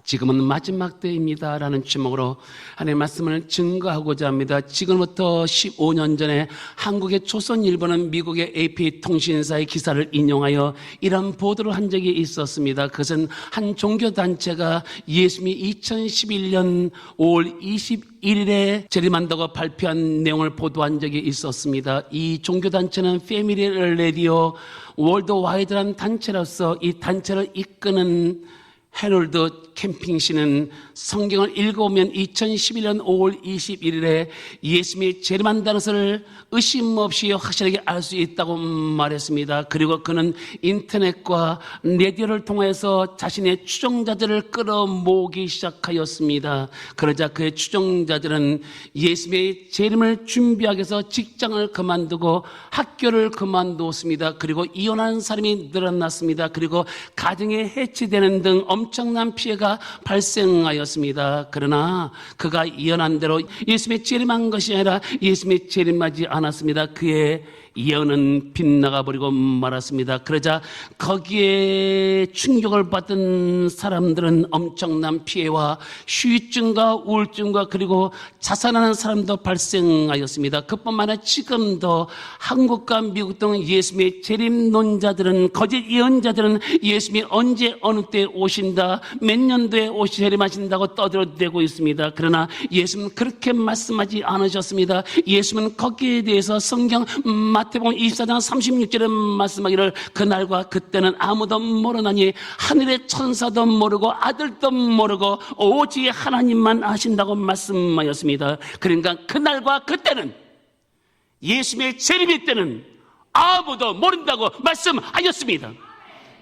지금은 마지막 때입니다 라는 제목으로 하나님의 말씀을 증거하고자 합니다. 지금부터 15년 전에 한국의 조선일보는 미국의 AP통신사의 기사를 인용하여 이런 보도를 한 적이 있었습니다. 그것은 한 종교단체가 예수님이 2011년 5월 21일에 재림한다고 발표한 내용을 보도한 적이 있었습니다. 이 종교단체는 패밀리 라디오 월드와이드라는 단체로서 이 단체를 이끄는 해롤드 캠핑 씨는 성경을 읽어보면 2011년 5월 21일에 예수님이 재림한다는 것을 의심 없이 확실하게 알 수 있다고 말했습니다. 그리고 그는 인터넷과 라디오를 통해서 자신의 추종자들을 끌어모으기 시작하였습니다. 그러자 그의 추종자들은 예수님의 재림을 준비하기 위해서 직장을 그만두고 학교를 그만두었습니다. 그리고 이혼한 사람이 늘어났습니다. 그리고 가정이 해치되는 등 엄청난 피해가 발생하였습니다. 그러나 그가 예언한 대로 예수님의 재림한 것이 아니라 예수님의 재림하지 않았습니다. 그의 예언은 빗나가 버리고 말았습니다. 그러자 거기에 충격을 받은 사람들은 엄청난 피해와 후유증과 우울증과 그리고 자살하는 사람도 발생하였습니다. 그뿐만 아니라 지금도 한국과 미국 등 예수님의 재림론자들은, 거짓 예언자들은 예수님이 언제 어느 때 오신다, 몇 년도에 재림하신다고 떠들어대고 있습니다. 그러나 예수님은 그렇게 말씀하지 않으셨습니다. 예수님은 거기에 대해서 성경 마태복음 24장 36절에 말씀하기를 그날과 그때는 아무도 모르나니 하늘의 천사도 모르고 아들도 모르고 오직 하나님만 아신다고 말씀하였습니다. 그러니까 그날과 그때는, 예수님의 재림의 때는 아무도 모른다고 말씀하였습니다.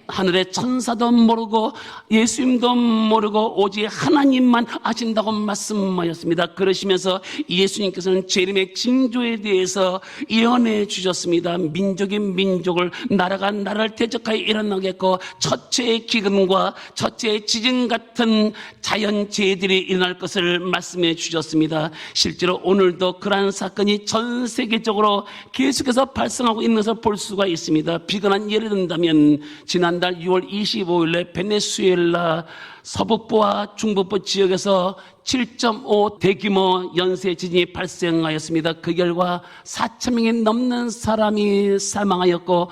하늘의 천사도 모르고 예수님도 모르고 오직 하나님만 아신다고 말씀하였습니다. 그러시면서 예수님께서는 재림의 징조에 대해서 예언해 주셨습니다. 민족이 민족을, 나라가 나라를 대적하여 일어나겠고 첫째의 기근과 첫째의 지진 같은 자연재해들이 일어날 것을 말씀해 주셨습니다. 실제로 오늘도 그러한 사건이 전 세계적으로 계속해서 발생하고 있는 것을 볼 수가 있습니다. 비근한 예를 든다면 지난달 6월 25일에 베네수엘라 서북부와 중북부 지역에서 7.5 대규모 연쇄 지진이 발생하였습니다. 그 결과 4,000명이 넘는 사람이 사망하였고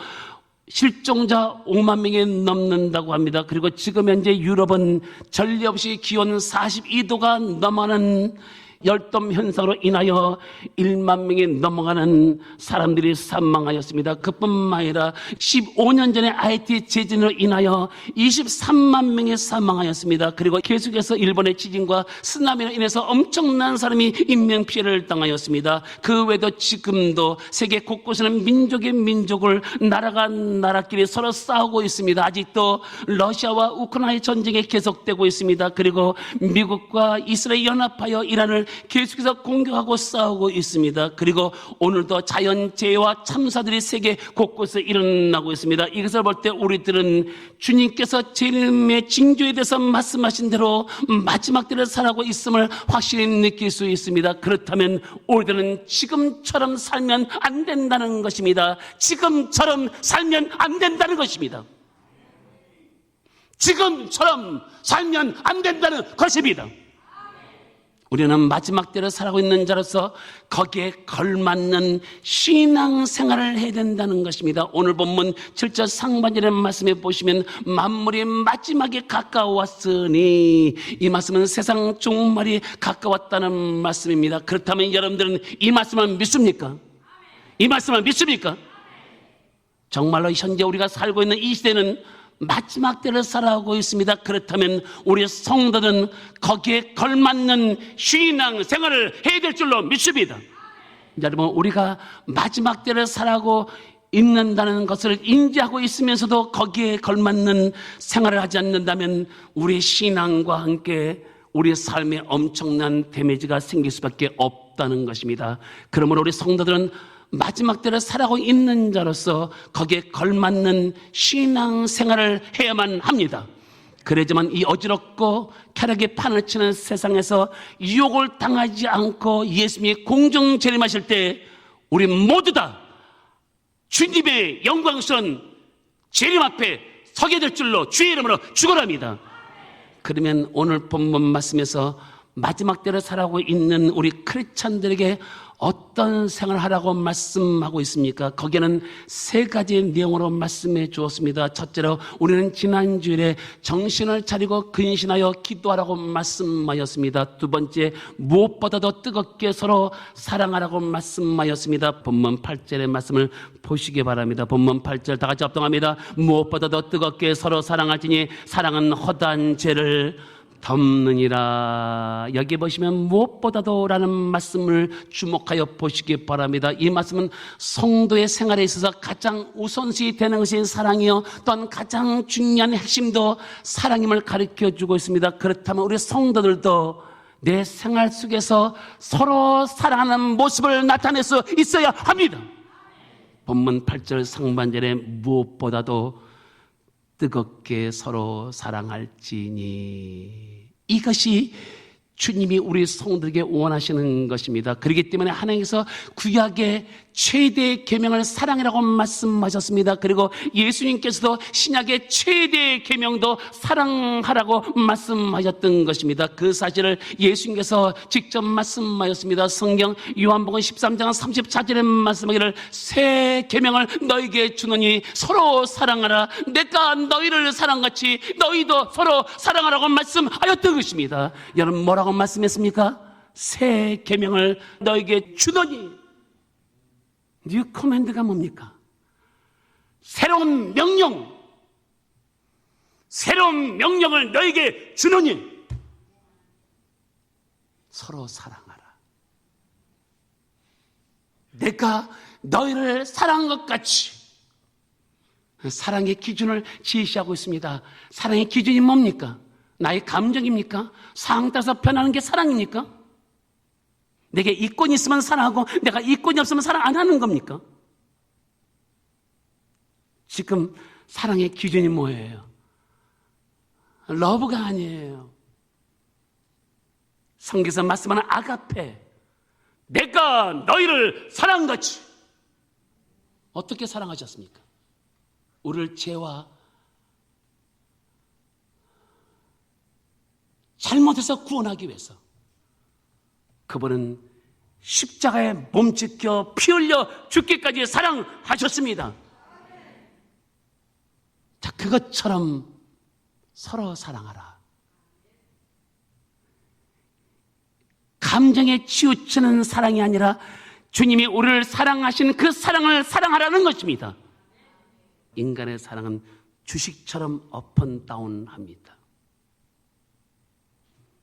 실종자 5만 명이 넘는다고 합니다. 그리고 지금 현재 유럽은 전례 없이 기온 42도가 넘어가는 열돔 현상으로 인하여 1만 명이 넘어가는 사람들이 사망하였습니다. 그뿐만 아니라 15년 전에 하이티 지진으로 인하여 23만 명이 사망하였습니다. 그리고 계속해서 일본의 지진과 쓰나미로 인해서 엄청난 사람이 인명피해를 당하였습니다. 그 외에도 지금도 세계 곳곳에는 민족의 민족을, 나라가 나라끼리 서로 싸우고 있습니다. 아직도 러시아와 우크라이나 전쟁이 계속되고 있습니다. 그리고 미국과 이스라엘 연합하여 이란을 계속해서 공격하고 싸우고 있습니다. 그리고 오늘도 자연재해와 참사들이 세계 곳곳에 일어나고 있습니다. 이것을 볼 때 우리들은 주님께서 재림의 징조에 대해서 말씀하신 대로 마지막 때를 살아가고 있음을 확실히 느낄 수 있습니다. 그렇다면 우리들은 지금처럼 살면 안 된다는 것입니다. 지금처럼 살면 안 된다는 것입니다. 지금처럼 살면 안 된다는 것입니다. 우리는 마지막 때를 살아가고 있는 자로서 거기에 걸맞는 신앙생활을 해야 된다는 것입니다. 오늘 본문 7절 상반절의 말씀에 보시면 만물이 마지막에 가까웠으니, 이 말씀은 세상 종말이 가까웠다는 말씀입니다. 그렇다면 여러분들은 이 말씀을 믿습니까? 이 말씀을 믿습니까? 정말로 현재 우리가 살고 있는 이 시대는 마지막 때를 살아가고 있습니다. 그렇다면 우리 성도들은 거기에 걸맞는 신앙 생활을 해야 될 줄로 믿습니다. 여러분, 우리가 마지막 때를 살아가고 있는다는 것을 인지하고 있으면서도 거기에 걸맞는 생활을 하지 않는다면 우리 신앙과 함께 우리 삶에 엄청난 데미지가 생길 수밖에 없다는 것입니다. 그러므로 우리 성도들은 마지막 때를 살아가고 있는 자로서 거기에 걸맞는 신앙 생활을 해야만 합니다. 그래야지만 이 어지럽고 쾌락의 판을 치는 세상에서 유혹을 당하지 않고 예수님이 공정 재림하실 때 우리 모두 다 주님의 영광스러운 재림 앞에 서게 될 줄로 주의 이름으로 축원합니다. 그러면 오늘 본문 말씀에서 마지막 때를 살아가고 있는 우리 크리스찬들에게 어떤 생활을 하라고 말씀하고 있습니까? 거기에는 세 가지 내용으로 말씀해 주었습니다. 첫째로 우리는 지난 주일에 정신을 차리고 근신하여 기도하라고 말씀하였습니다. 두 번째, 무엇보다도 뜨겁게 서로 사랑하라고 말씀하였습니다. 본문 8절의 말씀을 보시기 바랍니다. 본문 8절 다 같이 합동합니다. 무엇보다도 뜨겁게 서로 사랑하지니 사랑은 허다한 죄를 덮느니라. 여기 보시면 무엇보다도 라는 말씀을 주목하여 보시기 바랍니다. 이 말씀은 성도의 생활에 있어서 가장 우선시 되는 것이 사랑이요, 또한 가장 중요한 핵심도 사랑임을 가르쳐 주고 있습니다. 그렇다면 우리 성도들도 내 생활 속에서 서로 사랑하는 모습을 나타낼 수 있어야 합니다. 본문 8절 상반절에 무엇보다도 뜨겁게 서로 사랑할지니, 이것이 주님이 우리 성도에게 원하시는 것입니다. 그렇기 때문에 하나님께서 구약의 최대의 계명을 사랑이라고 말씀하셨습니다. 그리고 예수님께서도 신약의 최대의 계명도 사랑하라고 말씀하셨던 것입니다. 그 사실을 예수님께서 직접 말씀하셨습니다. 성경 요한복음 13장 34절에 말씀하기를 새 계명을 너희에게 주노니 서로 사랑하라. 내가 너희를 사랑같이 너희도 서로 사랑하라고 말씀하였던 것입니다. 여러분 뭐라고 말씀했습니까? 새 계명을 너희에게 주노니. 뉴 코맨드가 뭡니까? 새로운 명령을 너희에게 주노니 서로 사랑하라. 내가 너희를 사랑한 것 같이. 사랑의 기준을 제시하고 있습니다. 사랑의 기준이 뭡니까? 나의 감정입니까? 상황 따라서 변하는 게 사랑입니까? 내게 이권이 있으면 사랑하고 내가 이권이 없으면 사랑 안 하는 겁니까? 지금 사랑의 기준이 뭐예요? 러브가 아니에요. 성경에서 말씀하는 아가페, 내가 너희를 사랑같이. 어떻게 사랑하셨습니까? 우리를 죄와 잘못해서 구원하기 위해서 그분은 십자가에 몸짓겨 피 흘려 죽기까지 사랑하셨습니다. 자, 그것처럼 서로 사랑하라. 감정에 치우치는 사랑이 아니라 주님이 우리를 사랑하신 그 사랑을 사랑하라는 것입니다. 인간의 사랑은 주식처럼 업앤다운합니다.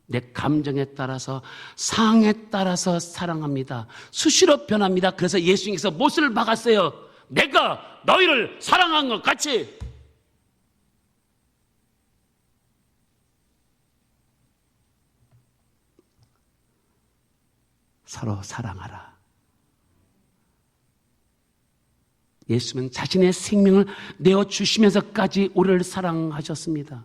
내 감정에 따라서, 상황에 따라서 사랑합니다. 수시로 변합니다. 그래서 예수님께서 못을 박았어요. 내가 너희를 사랑한 것 같이. 서로 사랑하라. 예수는 자신의 생명을 내어주시면서까지 우리를 사랑하셨습니다.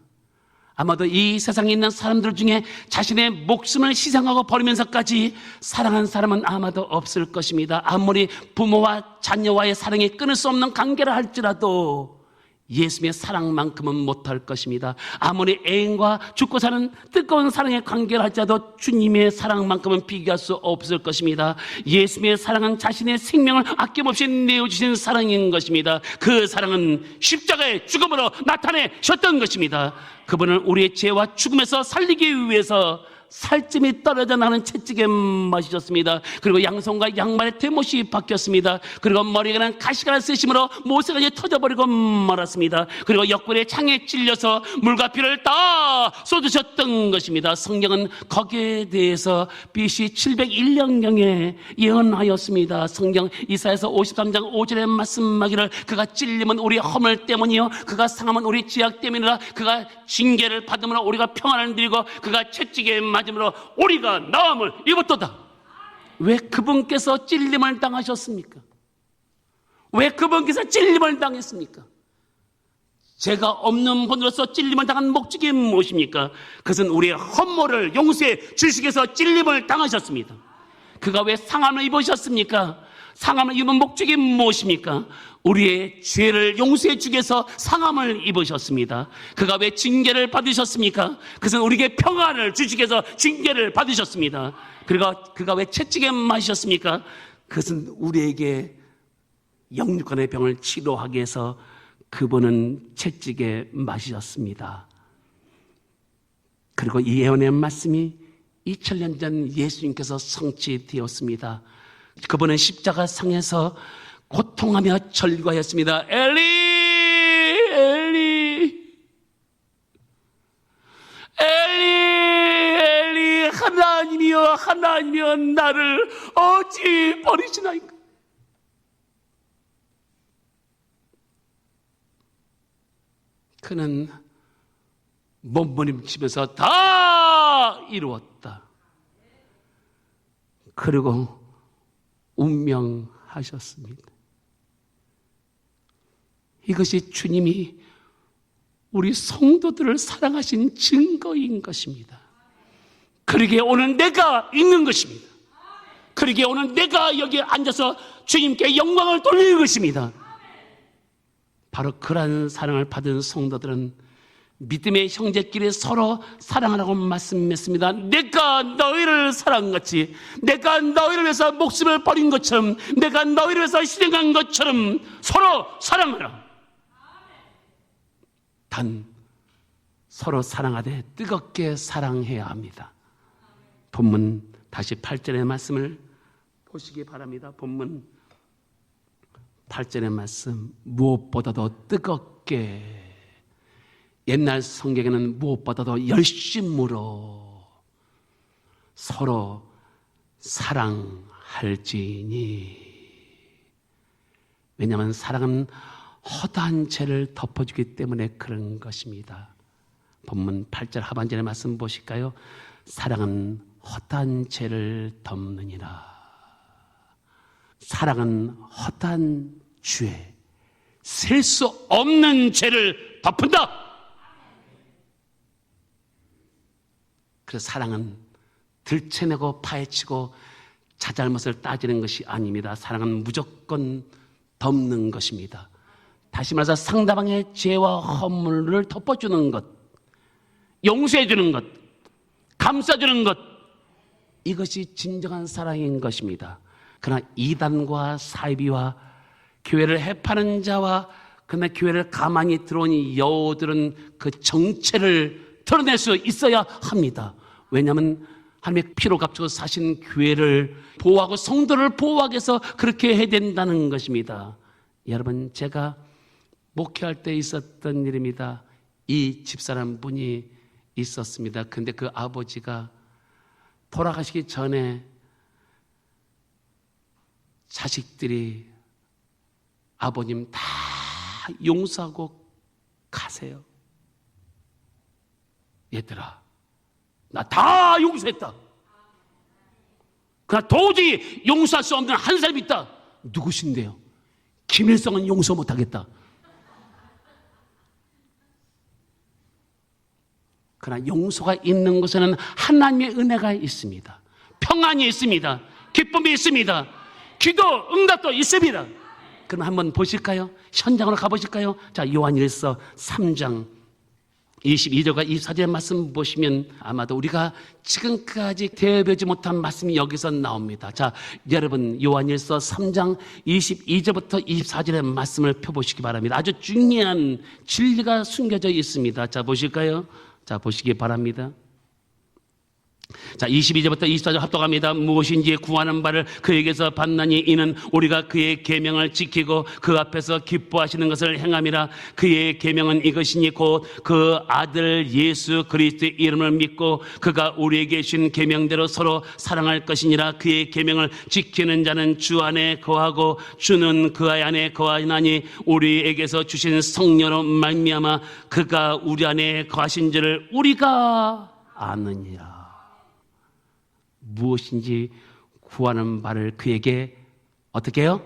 아마도 이 세상에 있는 사람들 중에 자신의 목숨을 희생하고 버리면서까지 사랑한 사람은 아마도 없을 것입니다. 아무리 부모와 자녀와의 사랑이 끊을 수 없는 관계라 할지라도 예수님의 사랑만큼은 못할 것입니다. 아무리 애인과 죽고 사는 뜨거운 사랑의 관계를 할지라도 주님의 사랑만큼은 비교할 수 없을 것입니다. 예수님의 사랑은 자신의 생명을 아낌없이 내어주신 사랑인 것입니다. 그 사랑은 십자가의 죽음으로 나타내셨던 것입니다. 그분은 우리의 죄와 죽음에서 살리기 위해서 살점이 떨어져 나가는 채찍에 맞으셨습니다. 그리고 양손과 양말에 대못이 박혔습니다. 그리고 머리에는 가시가 쓰심으로 모세가 터져버리고 말았습니다. 그리고 옆구리에 창에 찔려서 물과 피를 다 쏟으셨던 것입니다. 성경은 거기에 대해서 BC 701년경에 예언하였습니다. 성경 이사야서 53장 5절에 말씀하기를 그가 찔림은 우리 허물 때문이요 그가 상함은 우리 죄악 때문이라. 그가 징계를 받음으로 우리가 평안을 누리고 그가 채찍에 맞음으로 우리가 나음을 입었도다. 왜 그분께서 찔림을 당하셨습니까? 왜 그분께서 찔림을 당했습니까? 죄가 없는 분으로서 찔림을 당한 목적이 무엇입니까? 그것은 우리의 헛모를 용서해 주시기 위해서 찔림을 당하셨습니다. 그가 왜 상함을 입으셨습니까? 상함을 입은 목적이 무엇입니까? 우리의 죄를 용서해 주기 위해서 상함을 입으셨습니다. 그가 왜 징계를 받으셨습니까? 그것은 우리에게 평안을 주시기 위해서 징계를 받으셨습니다. 그리고 그가 왜 채찍에 맞으셨습니까? 그것은 우리에게 영육간의 병을 치료하기 위해서 그분은 채찍에 맞으셨습니다. 그리고 이 예언의 말씀이 2000년 전 예수님께서 성취되었습니다. 그분은 십자가 상에서 고통하며 절규하였습니다. 엘리, 엘리, 엘리, 엘리, 하나님이여, 하나님이여, 나를 어찌 버리시나이까? 그는 몸부림치면서 다 이루었다. 그리고 운명하셨습니다. 이것이 주님이 우리 성도들을 사랑하신 증거인 것입니다. 그러기에 오늘 내가 있는 것입니다. 그러기에 오늘 내가 여기 앉아서 주님께 영광을 돌리는 것입니다. 바로 그러한 사랑을 받은 성도들은 믿음의 형제끼리 서로 사랑하라고 말씀했습니다. 내가 너희를 사랑같이, 내가 너희를 위해서 목숨을 버린 것처럼, 내가 너희를 위해서 희생한 것처럼 서로 사랑하라. 단 서로 사랑하되 뜨겁게 사랑해야 합니다. 본문 다시 8절의 말씀을 보시기 바랍니다. 본문 8절의 말씀, 무엇보다도 뜨겁게, 옛날 성경에는 무엇보다도 열심으로 서로 사랑할지니. 왜냐하면 사랑은 허다한 죄를 덮어주기 때문에 그런 것입니다. 본문 8절 하반절의 말씀 보실까요? 사랑은 허다한 죄를 덮느니라. 사랑은 허다한 죄, 셀 수 없는 죄를 덮은다. 그래서 사랑은 들춰내고 파헤치고 자잘못을 따지는 것이 아닙니다. 사랑은 무조건 덮는 것입니다. 다시 말해서 상대방의 죄와 허물을 덮어주는 것, 용서해주는 것, 감싸주는 것, 이것이 진정한 사랑인 것입니다. 그러나 이단과 사이비와 교회를 해파는 자와 그러나 교회를 가만히 들어온 여우들은 그 정체를 드러낼 수 있어야 합니다. 왜냐하면 하나님의 피로 값주고 사신 교회를 보호하고 성도를 보호하기 위해서 그렇게 해야 된다는 것입니다. 여러분, 제가 목회할 때 있었던 일입니다. 이 집사람 분이 있었습니다. 근데 그 아버지가 돌아가시기 전에 자식들이 아버님 다 용서하고 가세요. 얘들아, 나 다 용서했다. 그러나 도저히 용서할 수 없는 한 사람이 있다. 누구신데요? 김일성은 용서 못하겠다. 그러나 용서가 있는 곳에는 하나님의 은혜가 있습니다. 평안이 있습니다. 기쁨이 있습니다. 기도 응답도 있습니다. 그럼 한번 보실까요? 현장으로 가보실까요? 자, 요한일서 3장 22절과 24절의 말씀 보시면 아마도 우리가 지금까지 대해보지 못한 말씀이 여기서 나옵니다. 자, 여러분, 요한일서 3장 22절부터 24절의 말씀을 펴보시기 바랍니다. 아주 중요한 진리가 숨겨져 있습니다. 자, 보실까요? 자, 보시기 바랍니다. 자, 22절부터 24절 합독합니다. 무엇인지 구하는 바를 그에게서 받나니 이는 우리가 그의 계명을 지키고 그 앞에서 기뻐하시는 것을 행함이라. 그의 계명은 이것이니 곧 그 아들 예수 그리스도의 이름을 믿고 그가 우리에게 주신 계명대로 서로 사랑할 것이니라. 그의 계명을 지키는 자는 주 안에 거하고 주는 그 안에 거하나니 우리에게서 주신 성령으로 말미암아 그가 우리 안에 거하신 줄을 우리가 아느니라. 무엇인지 구하는 바를 그에게 어떻게 해요?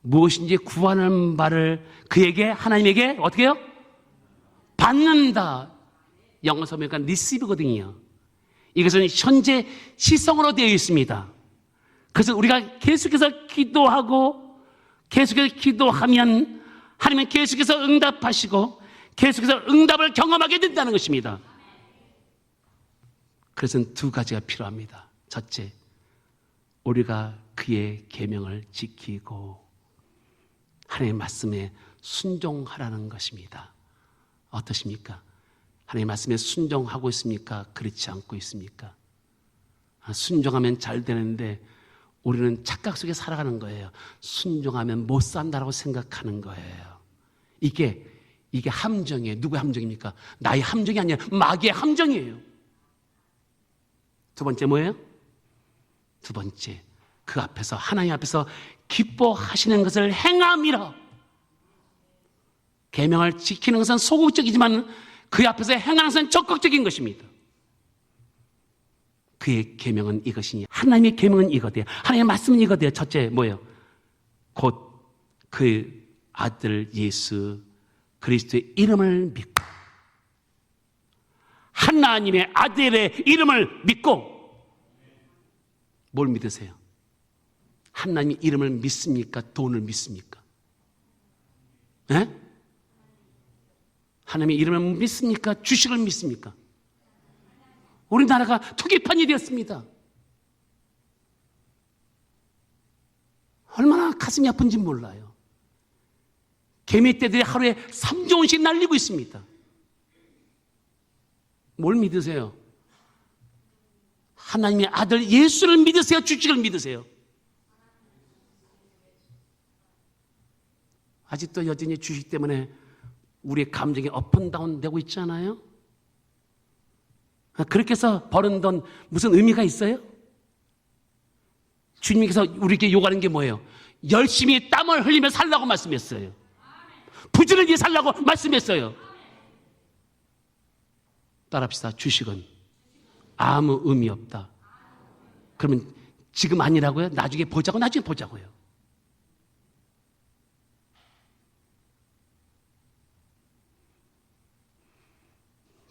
무엇인지 구하는 바를 그에게 하나님에게 어떻게 해요? 받는다. 영어 서명가 receive거든요. 이것은 현재 시성으로 되어 있습니다. 그래서 우리가 계속해서 기도하고 계속해서 기도하면 하나님은 계속해서 응답하시고 계속해서 응답을 경험하게 된다는 것입니다. 그래서 두 가지가 필요합니다. 첫째, 우리가 그의 계명을 지키고 하나님의 말씀에 순종하라는 것입니다. 어떠십니까? 하나님의 말씀에 순종하고 있습니까? 그렇지 않고 있습니까? 순종하면 잘 되는데 우리는 착각 속에 살아가는 거예요. 순종하면 못 산다라고 생각하는 거예요. 이게 함정이에요. 누구의 함정입니까? 나의 함정이 아니라 마귀의 함정이에요. 두 번째 뭐예요? 두 번째, 그 앞에서 하나님 앞에서 기뻐하시는 것을 행함이라. 계명을 지키는 것은 소극적이지만 그 앞에서 행하는 것은 적극적인 것입니다. 그의 계명은 이것이니, 하나님의 계명은 이거대요. 하나님의 말씀은 이거대요. 첫째 뭐예요? 곧 그 아들 예수 그리스도의 이름을 믿고, 하나님의 아들의 이름을 믿고. 뭘 믿으세요? 하나님의 이름을 믿습니까? 돈을 믿습니까? 네? 하나님의 이름을 믿습니까? 주식을 믿습니까? 우리나라가 투기판이 되었습니다. 얼마나 가슴이 아픈지 몰라요. 개미떼들이 하루에 3조 원씩 날리고 있습니다. 뭘 믿으세요? 하나님의 아들 예수를 믿으세요? 주식을 믿으세요? 아직도 여전히 주식 때문에 우리의 감정이 업앤다운 되고 있잖아요. 그렇게 해서 버는 돈 무슨 의미가 있어요? 주님께서 우리에게 요구하는 게 뭐예요? 열심히 땀을 흘리며 살라고 말씀했어요. 부지런히 살라고 말씀했어요. 따라합시다. 주식은 아무 의미 없다. 그러면 지금 아니라고요? 나중에 보자고요.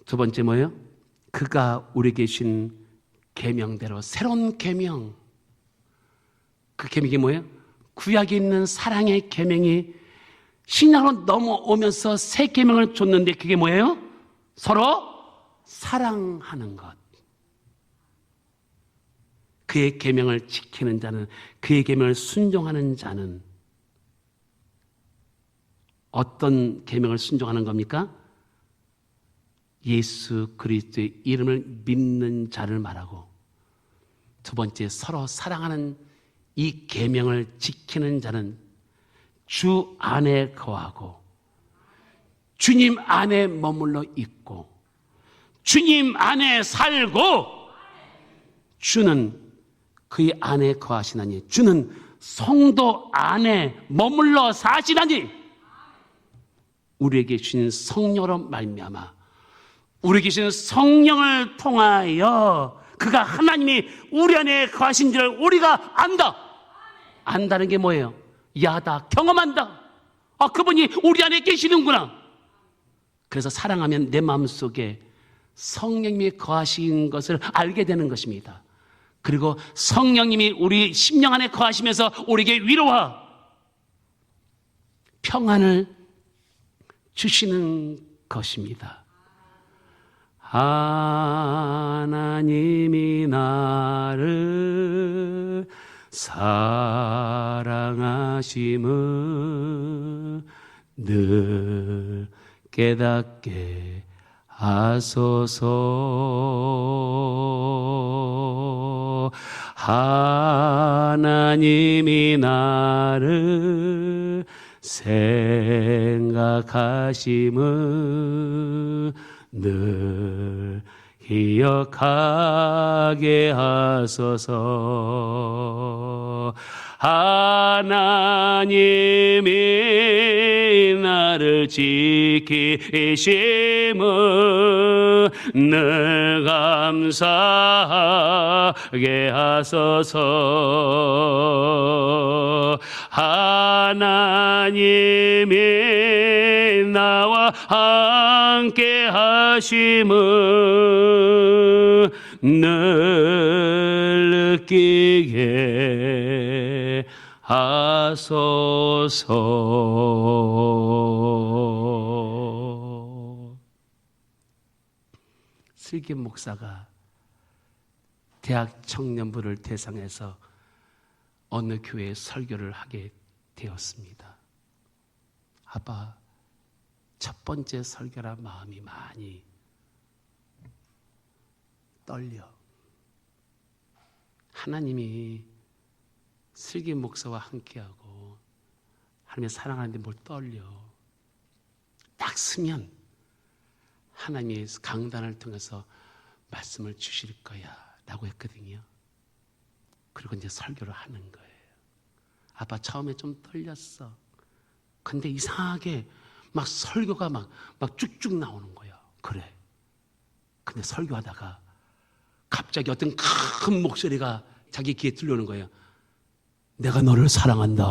두 번째 뭐예요? 그가 우리에게 주신 계명대로 새로운 계명. 그 계명이 뭐예요? 구약에 있는 사랑의 계명이 신약으로 넘어오면서 새 계명을 줬는데 그게 뭐예요? 서로 사랑하는 것. 그의 계명을 지키는 자는, 그의 계명을 순종하는 자는 어떤 계명을 순종하는 겁니까? 예수 그리스도의 이름을 믿는 자를 말하고, 두 번째 서로 사랑하는 이 계명을 지키는 자는 주 안에 거하고 주님 안에 머물러 있고 주님 안에 살고 주는 그의 안에 거하시나니, 주는 성도 안에 머물러 사시나니, 우리에게 주신 성령으로 말미암아 우리에게 주신 성령을 통하여 그가 하나님이 우리 안에 거하신 줄 우리가 안다. 안다는 게 뭐예요? 야다, 경험한다. 그분이 우리 안에 계시는구나. 그래서 사랑하면 내 마음속에 성령님이 거하신 것을 알게 되는 것입니다. 그리고 성령님이 우리 심령 안에 거하시면서 우리에게 위로와 평안을 주시는 것입니다. 하나님이 나를 사랑하심을 늘 깨닫게 하소서. 하나님이 나를 생각하심을 늘 기억하게 하소서. 하나님이 나를 지키심을 늘 감사하게 하소서. 하나님이 나와 함께 하심을 늘 느끼게 하소서. 슬기 목사가 대학 청년부를 대상해서 어느 교회에 설교를 하게 되었습니다. 아빠, 첫 번째 설교라 마음이 많이 떨려. 하나님이 슬기 목사와 함께하고 하나님의 사랑하는데 뭘 떨려. 딱 쓰면 하나님의 강단을 통해서 말씀을 주실 거야 라고 했거든요. 그리고 이제 설교를 하는 거예요. 아빠 처음에 좀 떨렸어. 근데 이상하게 막 설교가 막 쭉쭉 나오는 거야. 그래. 근데 설교하다가 갑자기 어떤 큰 목소리가 자기 귀에 들려오는 거예요. 내가 너를 사랑한다.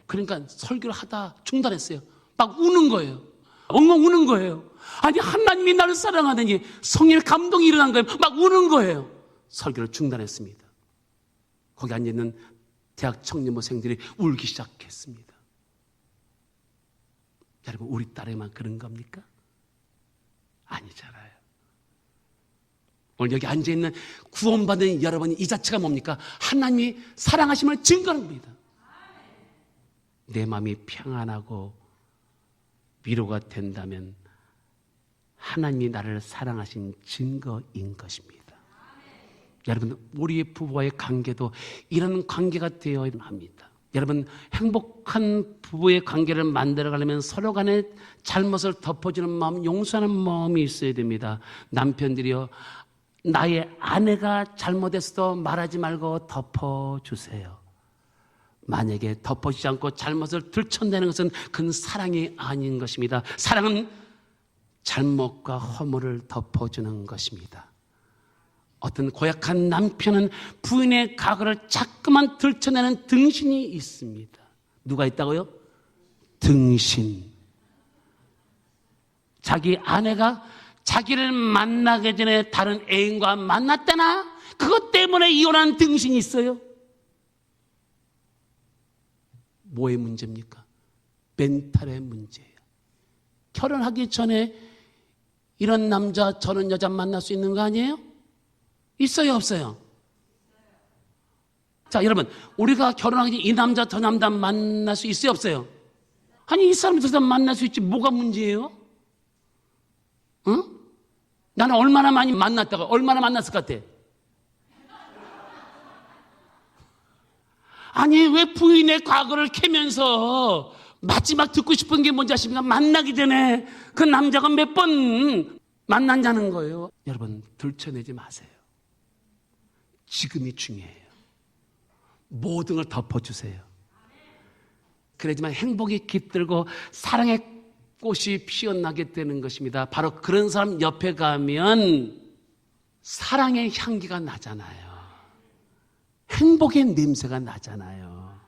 그러니까 설교를 하다 중단했어요. 막 우는 거예요. 엉엉 우는 거예요. 아니 하나님이 나를 사랑하더니 성령의 감동이 일어난 거예요. 막 우는 거예요. 설교를 중단했습니다. 거기 앉아있는 대학 청년부생들이 울기 시작했습니다. 여러분 우리 딸에만 그런 겁니까? 아니잖아요. 오늘 여기 앉아있는 구원받은 여러분이 이 자체가 뭡니까? 하나님이 사랑하심을 증거하는 겁니다. 내 마음이 평안하고 위로가 된다면 하나님이 나를 사랑하신 증거인 것입니다. 여러분 우리 부부와의 관계도 이런 관계가 되어야 합니다. 여러분 행복한 부부의 관계를 만들어가려면 서로 간의 잘못을 덮어주는 마음, 용서하는 마음이 있어야 됩니다. 남편들이요, 나의 아내가 잘못했어도 말하지 말고 덮어주세요. 만약에 덮어주지 않고 잘못을 들춰내는 것은 그건 사랑이 아닌 것입니다. 사랑은 잘못과 허물을 덮어주는 것입니다. 어떤 고약한 남편은 부인의 과거를 자꾸만 들춰내는 등신이 있습니다. 누가 있다고요? 등신. 자기 아내가 자기를 만나기 전에 다른 애인과 만났다나 그것 때문에 이혼한 등신이 있어요. 뭐의 문제입니까? 멘탈의 문제예요. 결혼하기 전에 이런 남자 저런 여자 만날 수 있는 거 아니에요? 있어요 없어요? 자 여러분 우리가 결혼하기 전에 이 남자 저 남자 만날 수 있어요 없어요? 아니 이 사람 저 사람 만날 수 있지 뭐가 문제예요? 응? 나는 얼마나 많이 만났다가 얼마나 만났을 것 같아? 아니 왜 부인의 과거를 캐면서 마지막 듣고 싶은 게 뭔지 아십니까? 만나기 전에 그 남자가 몇 번 만난다는 거예요. 여러분 들춰내지 마세요. 지금이 중요해요. 모든 걸 덮어주세요. 그래야지만 행복이 깃들고 사랑의 꽃이 피어나게 되는 것입니다. 바로 그런 사람 옆에 가면 사랑의 향기가 나잖아요. 행복의 냄새가 나잖아요.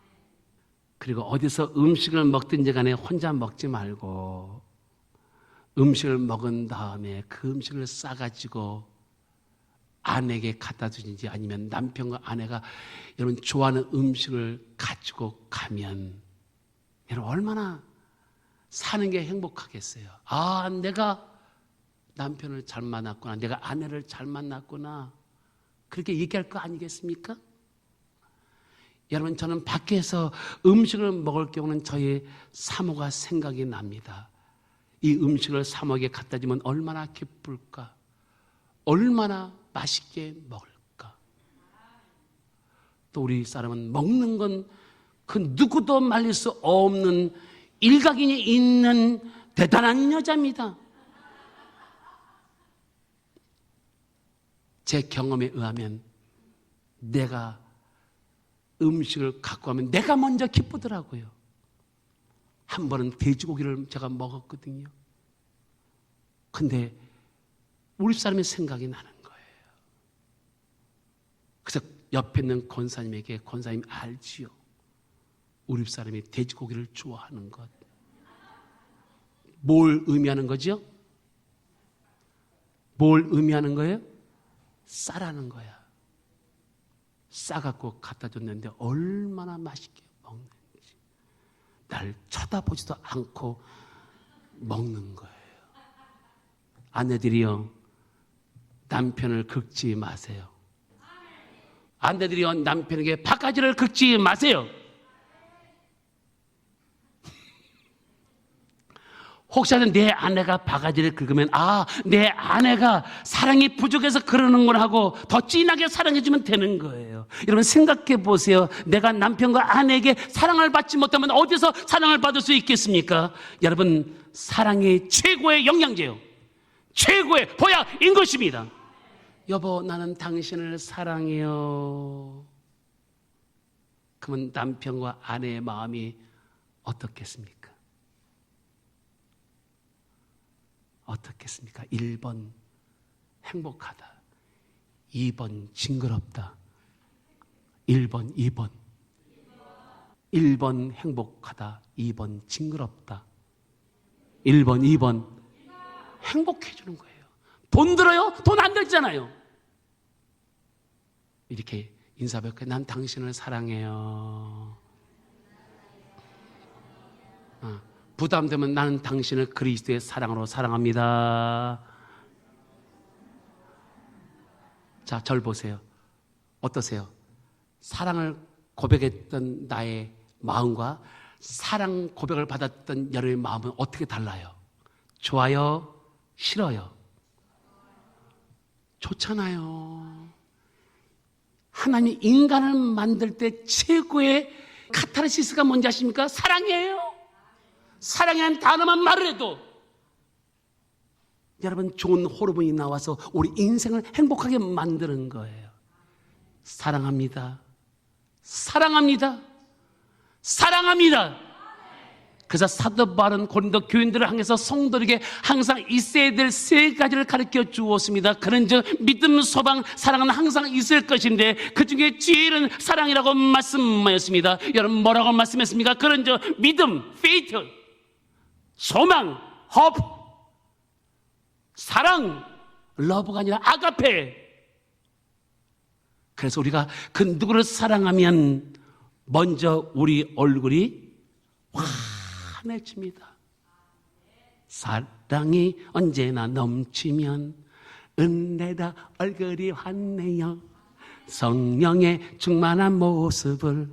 그리고 어디서 음식을 먹든지 간에 혼자 먹지 말고 음식을 먹은 다음에 그 음식을 싸가지고 아내에게 갖다 주든지 아니면 남편과 아내가 여러분 좋아하는 음식을 가지고 가면 여러분 얼마나 사는 게 행복하겠어요. 아, 내가 남편을 잘 만났구나. 내가 아내를 잘 만났구나. 그렇게 얘기할 거 아니겠습니까? 여러분 저는 밖에서 음식을 먹을 경우는 저희 사모가 생각이 납니다. 이 음식을 사모에게 갖다 주면 얼마나 기쁠까? 얼마나 맛있게 먹을까? 또 우리 사람은 먹는 건 그 누구도 말릴 수 없는 일각이 있는 대단한 여자입니다. 제 경험에 의하면 내가 음식을 갖고 가면 내가 먼저 기쁘더라고요. 한 번은 돼지고기를 제가 먹었거든요. 근데 우리 사람의 생각이 나는 거예요. 그래서 옆에 있는 권사님에게 권사님 알지요? 우리 사람이 돼지고기를 좋아하는 것. 뭘 의미하는 거죠? 뭘 의미하는 거예요? 쌀하는 거야. 싸갖고 갖다 줬는데 얼마나 맛있게 먹는지 날 쳐다보지도 않고 먹는 거예요. 아내들이요, 남편을 긁지 마세요. 아내들이요, 남편에게 바가지를 긁지 마세요. 혹시라도 내 아내가 바가지를 긁으면 내 아내가 사랑이 부족해서 그러는구나 하고 더 진하게 사랑해주면 되는 거예요. 여러분 생각해 보세요. 내가 남편과 아내에게 사랑을 받지 못하면 어디서 사랑을 받을 수 있겠습니까? 여러분, 사랑이 최고의 영양제요, 최고의 보약인 것입니다. 여보, 나는 당신을 사랑해요. 그러면 남편과 아내의 마음이 어떻겠습니까? 어떻겠습니까? 1번 행복하다, 2번 징그럽다. 1번, 2번. 1번 행복하다, 2번 징그럽다. 1번, 2번 행복해 주는 거예요. 돈 들어요? 돈 안 들잖아요. 이렇게 인사벽에 난 당신을 사랑해요. 부담되면 나는 당신을 그리스도의 사랑으로 사랑합니다. 자, 절 보세요. 어떠세요? 사랑을 고백했던 나의 마음과 사랑 고백을 받았던 여러분의 마음은 어떻게 달라요? 좋아요? 싫어요? 좋잖아요. 하나님이 인간을 만들 때 최고의 카타르시스가 뭔지 아십니까? 사랑이에요. 사랑이라는 단어만 말을 해도 여러분 좋은 호르몬이 나와서 우리 인생을 행복하게 만드는 거예요. 사랑합니다. 사랑합니다. 사랑합니다. 그래서 사도 바울은 고린도 교인들을 향해서 성도에게 항상 있어야 될 세 가지를 가르쳐 주었습니다. 그런즉 믿음, 소망, 사랑은 항상 있을 것인데 그 중에 제일은 사랑이라고 말씀하였습니다. 여러분 뭐라고 말씀했습니까? 그런즉 믿음, faith, 소망, hope, 사랑, love가 아니라 아가페. 그래서 우리가 그 누구를 사랑하면 먼저 우리 얼굴이 환해집니다. 사랑이 언제나 넘치면 은혜다 얼굴이 환해요. 성령의 충만한 모습을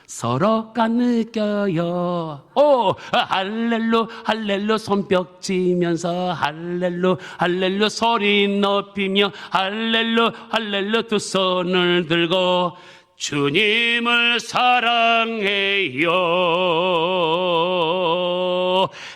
서로가 느껴요. 오, 할렐루 할렐루 손뼉 치면서 할렐루 할렐루 소리 높이며 할렐루 할렐루 두 손을 들고 주님을 사랑해요.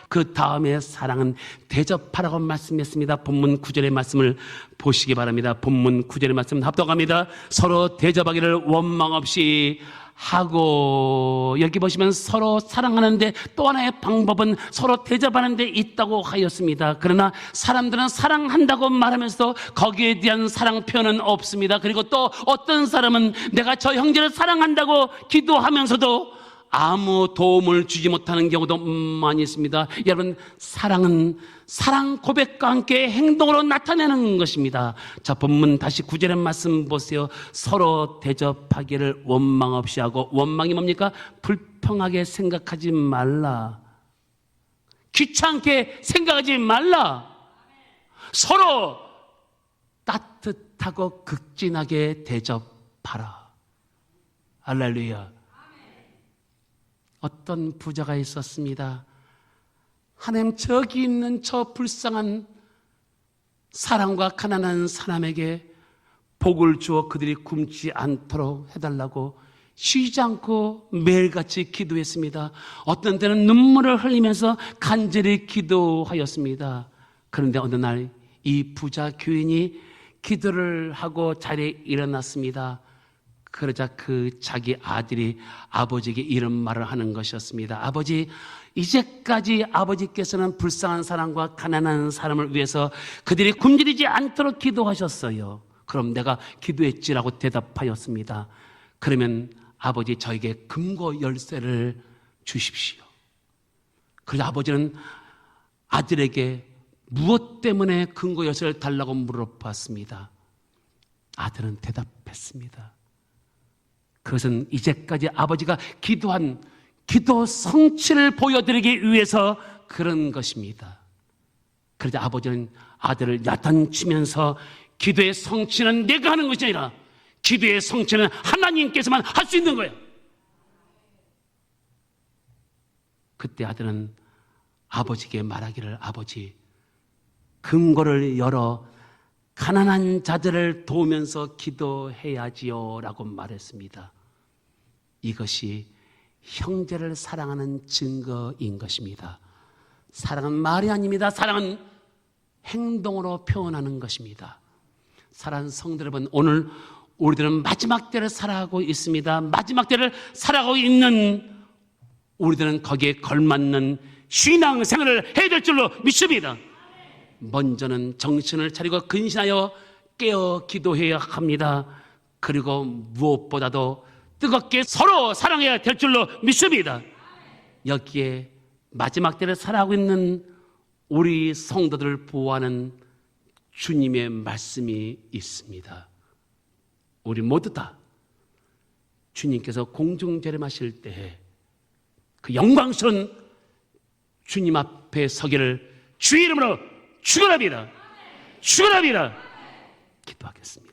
그 다음에 사랑은 대접하라고 말씀했습니다. 본문 9절의 말씀을 보시기 바랍니다. 본문 9절의 말씀 합독합니다. 서로 대접하기를 원망 없이 하고, 여기 보시면 서로 사랑하는데 또 하나의 방법은 서로 대접하는 데 있다고 하였습니다. 그러나 사람들은 사랑한다고 말하면서 거기에 대한 사랑 표현은 없습니다. 그리고 또 어떤 사람은 내가 저 형제를 사랑한다고 기도하면서도 아무 도움을 주지 못하는 경우도 많이 있습니다. 여러분, 사랑은 사랑 고백과 함께 행동으로 나타내는 것입니다. 자, 본문 다시 9절의 말씀 보세요. 서로 대접하기를 원망 없이 하고, 원망이 뭡니까? 불평하게 생각하지 말라. 귀찮게 생각하지 말라. 서로 따뜻하고 극진하게 대접하라. 할렐루야. 어떤 부자가 있었습니다. 하나님, 저기 있는 저 불쌍한 사람과 가난한 사람에게 복을 주어 그들이 굶지 않도록 해달라고 쉬지 않고 매일같이 기도했습니다. 어떤 때는 눈물을 흘리면서 간절히 기도하였습니다. 그런데 어느 날 이 부자 교인이 기도를 하고 자리에 일어났습니다. 그러자 그 자기 아들이 아버지에게 이런 말을 하는 것이었습니다. 아버지, 이제까지 아버지께서는 불쌍한 사람과 가난한 사람을 위해서 그들이 굶주리지 않도록 기도하셨어요. 그럼 내가 기도했지라고 대답하였습니다. 그러면 아버지, 저에게 금고 열쇠를 주십시오. 그래서 아버지는 아들에게 무엇 때문에 금고 열쇠를 달라고 물어봤습니다. 아들은 대답했습니다. 그것은 이제까지 아버지가 기도한 기도 성취를 보여드리기 위해서 그런 것입니다. 그러자 아버지는 아들을 야단치면서 기도의 성취는 내가 하는 것이 아니라 기도의 성취는 하나님께서만 할 수 있는 거예요. 그때 아들은 아버지께 말하기를, 아버지, 금고를 열어 가난한 자들을 도우면서 기도해야지요 라고 말했습니다. 이것이 형제를 사랑하는 증거인 것입니다. 사랑은 말이 아닙니다. 사랑은 행동으로 표현하는 것입니다. 사랑하는 성도 여러분, 오늘 우리들은 마지막 때를 살아가고 있습니다. 마지막 때를 살아가고 있는 우리들은 거기에 걸맞는 신앙생활을 해야 될 줄로 믿습니다. 먼저는 정신을 차리고 근신하여 깨어 기도해야 합니다. 그리고 무엇보다도 뜨겁게 서로 사랑해야 될 줄로 믿습니다. 여기에 마지막 때를 살아가고 있는 우리 성도들을 보호하는 주님의 말씀이 있습니다. 우리 모두 다 주님께서 공중재림하실 때 그 영광스러운 주님 앞에 서기를 주의 이름으로 축원합니다. 축원합니다. 기도하겠습니다.